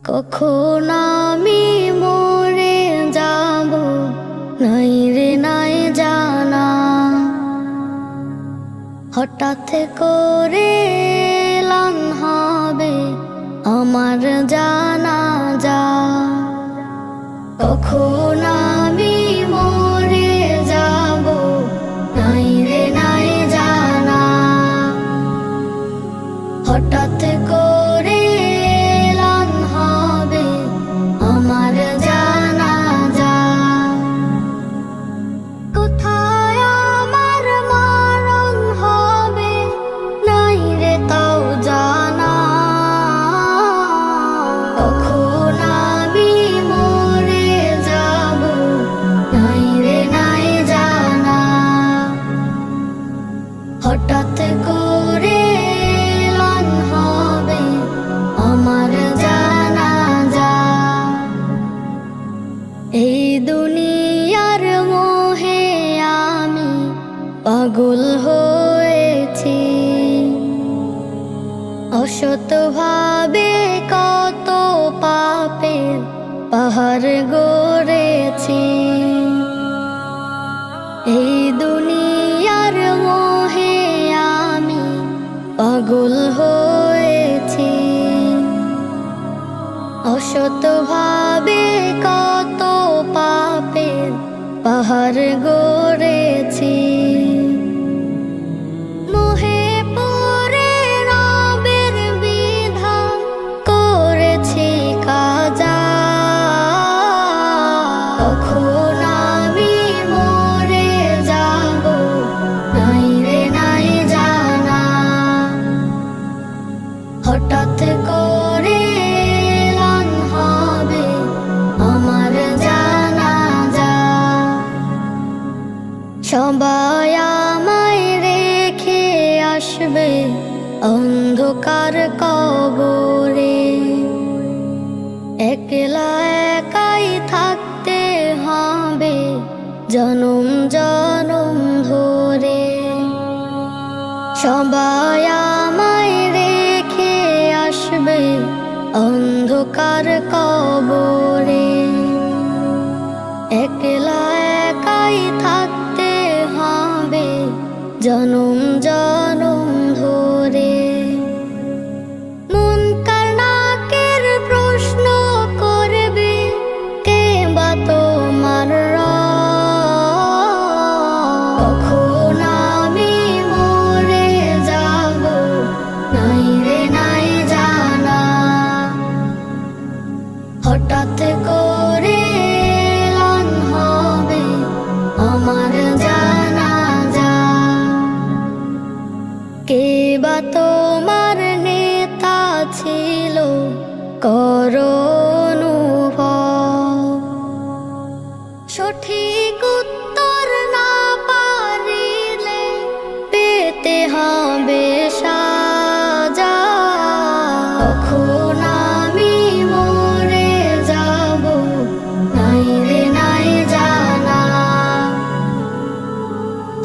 কখন আমি মরে যাব নাই রে নাই জানা, হঠাৎ করে এলান হবে আমার জানাজা। কখন আমি মরে যাব নাই রে নাই জানা, হঠাৎ করে এলান হবে আমার জানাজা। কোথায় আমার মরণ হবে নাই রে তাও জানা, কখন আমি মরে যাব নাই রে নাই জানা, হঠাৎ করে এলান হবে আমার জানাজা। এই দুনিয়ার মোহে আমি পাগল হয়েছি, অসৎভাবে কত পাপের পাহাড় গড়েছি। এই দুনিয়ার মোহে আমি পাগল হয়েছি, অসৎভাবে কত পাপের পাহাড় গড়েছি। মোহে পড়ে রবের বিধান করেছি কাজা, কখন আমি মরে যাব নাই রে নাই জানা, হঠাৎ করে এলান হবে আমার জানাজা। সবাই আমায় রেখে আসবে অন্ধকার কবরে, একলা একাই থাকতে হবে জনম জনম ধরে। সবাই আমায় রেখে আসবে অন্ধকার কবরে, একলা একাই থাকতে হবে জনম জনম ধরে। মুনকার নাকির প্রশ্ন করবে কে বা তোমার রব, কখন আমি মরে যাব নাই রে নাই জানা, হঠাৎ করে এলান হবে আমার জানাজা। কে বা তোমার নেতা ছিল করো অনুভব, সঠিক উত্তর না পারিলে পেতে হবে সাজা। কখন আমি মরে যাব নাই রে নাই জানা,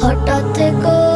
হঠাৎ করে